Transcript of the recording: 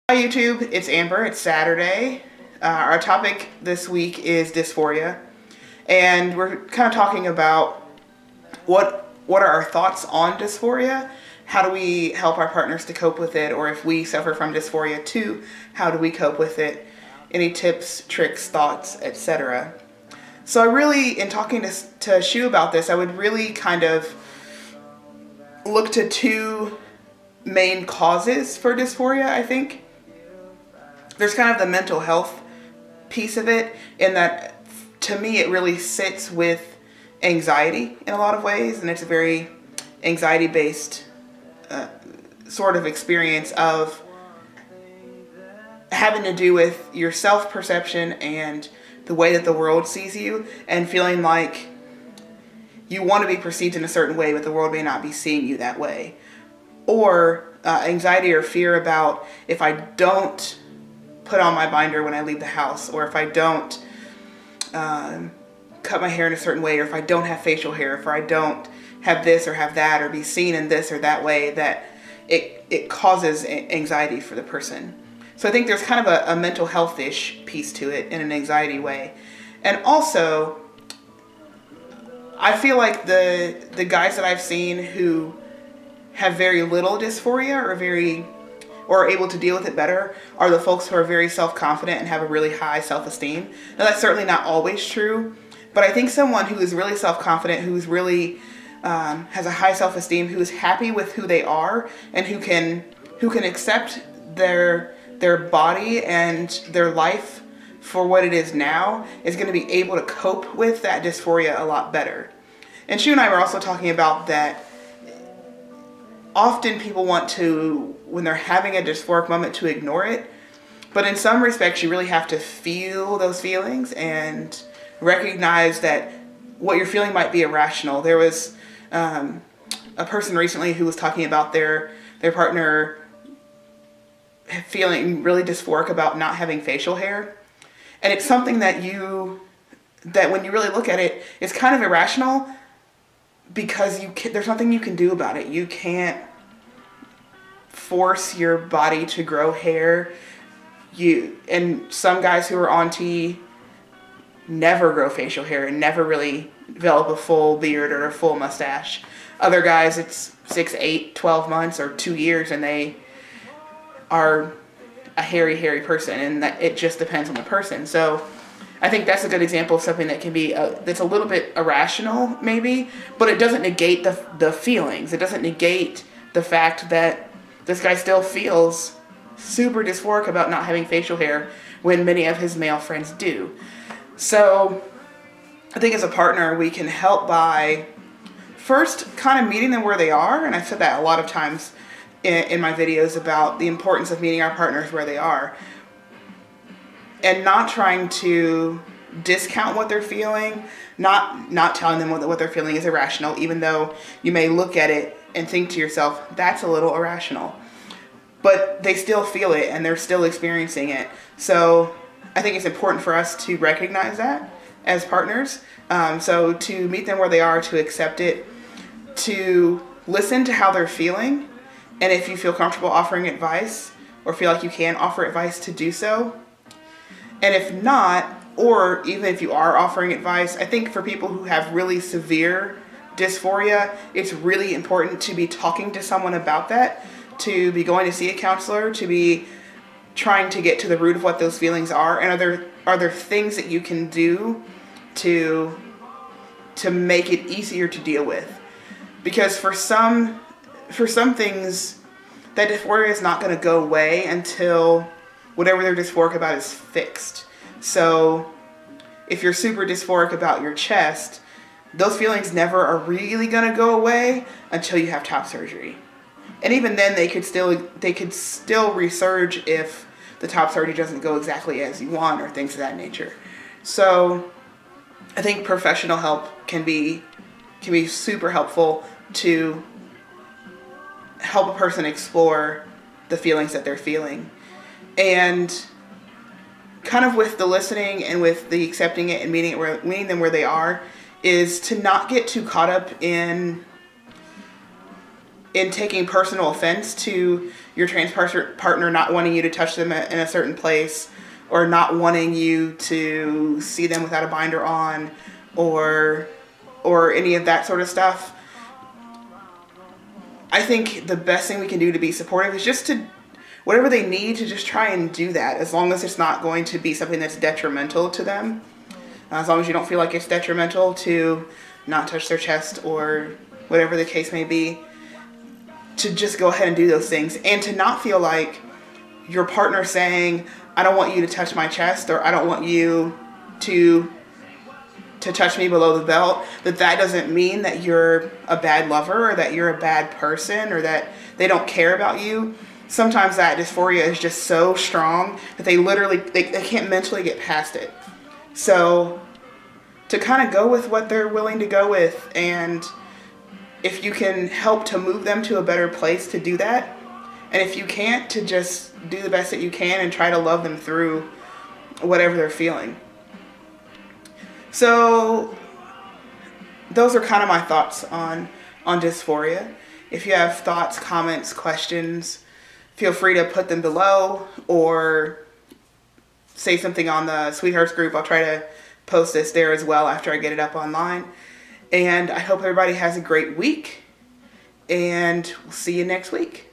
Hi YouTube, it's Amber. It's Saturday. Our topic this week is dysphoria, and we're kind of talking about what are our thoughts on dysphoria, how do we help our partners to cope with it, or if we suffer from dysphoria too, how do we cope with it, any tips, tricks, thoughts, etc. So I really, in talking to Shu about this, I would really kind of look to two main causes for dysphoria, I think. There's kind of the mental health piece of it, in that to me it really sits with anxiety in a lot of ways, and it's a very anxiety based sort of experience of having to do with your self-perception and the way that the world sees you, and feeling like you want to be perceived in a certain way but the world may not be seeing you that way. Or anxiety or fear about, if I don't put on my binder when I leave the house, or if I don't cut my hair in a certain way, or if I don't have facial hair, if I don't have this or have that, or be seen in this or that way, that it causes anxiety for the person. So I think there's kind of a mental health-ish piece to it in an anxiety way. And also, I feel like the guys that I've seen who have very little dysphoria or are able to deal with it better are the folks who are very self-confident and have a really high self-esteem. Now that's certainly not always true, but I think someone who is really self-confident, who's really has a high self-esteem, who is happy with who they are, and who can accept their body and their life for what it is now, is going to be able to cope with that dysphoria a lot better. And Shu and I were also talking about that often people want to, when they're having a dysphoric moment, to ignore it. But in some respects, you really have to feel those feelings and recognize that what you're feeling might be irrational. There was a person recently who was talking about their partner feeling really dysphoric about not having facial hair. And it's something that when you really look at it, it's kind of irrational, because there's nothing you can do about it. You can't force your body to grow hair. And some guys who are on T never grow facial hair and never really develop a full beard or a full mustache. Other guys, it's 6, 8, 12 months or 2 years and they are a hairy person, and that it just depends on the person. So I think that's a good example of something that can be that's a little bit irrational maybe, but it doesn't negate the feelings. It doesn't negate the fact that this guy still feels super dysphoric about not having facial hair when many of his male friends do. So I think as a partner, we can help by first kind of meeting them where they are. And I've said that a lot of times in my videos about the importance of meeting our partners where they are, and not trying to discount what they're feeling, not telling them what they're feeling is irrational, even though you may look at it and think to yourself, that's a little irrational. But they still feel it and they're still experiencing it. So I think it's important for us to recognize that as partners. So to meet them where they are, to accept it, to listen to how they're feeling, and if you feel comfortable offering advice or feel like you can offer advice, to do so. And if not, or even if you are offering advice, I think for people who have really severe dysphoria, it's really important to be talking to someone about that, to be going to see a counselor, to be trying to get to the root of what those feelings are. And are there things that you can do to make it easier to deal with? Because for some things, that dysphoria is not going to go away until whatever they're dysphoric about is fixed. So if you're super dysphoric about your chest, those feelings never are really going to go away until you have top surgery. And even then they could still resurge if the top surgery doesn't go exactly as you want, or things of that nature. So I think professional help can be super helpful to help a person explore the feelings that they're feeling. And kind of with the listening and with the accepting it and meeting them where they are, is to not get too caught up in in taking personal offense to your trans partner not wanting you to touch them in a certain place, or not wanting you to see them without a binder on, or any of that sort of stuff. I think the best thing we can do to be supportive is just to, whatever they need, to just try and do that, as long as it's not going to be something that's detrimental to them. As long as you don't feel like it's detrimental to not touch their chest or whatever the case may be, to just go ahead and do those things, and to not feel like your partner saying, I don't want you to touch my chest, or I don't want you to touch me below the belt, that doesn't mean that you're a bad lover, or that you're a bad person, or that they don't care about you. Sometimes that dysphoria is just so strong that they can't mentally get past it. So to kind of go with what they're willing to go with, and if you can help to move them to a better place, to do that. And if you can't, to just do the best that you can and try to love them through whatever they're feeling. So those are kind of my thoughts on dysphoria. If you have thoughts, comments, questions, feel free to put them below, or say something on the Sweethearts group. I'll try to post this there as well after I get it up online. And I hope everybody has a great week, and we'll see you next week.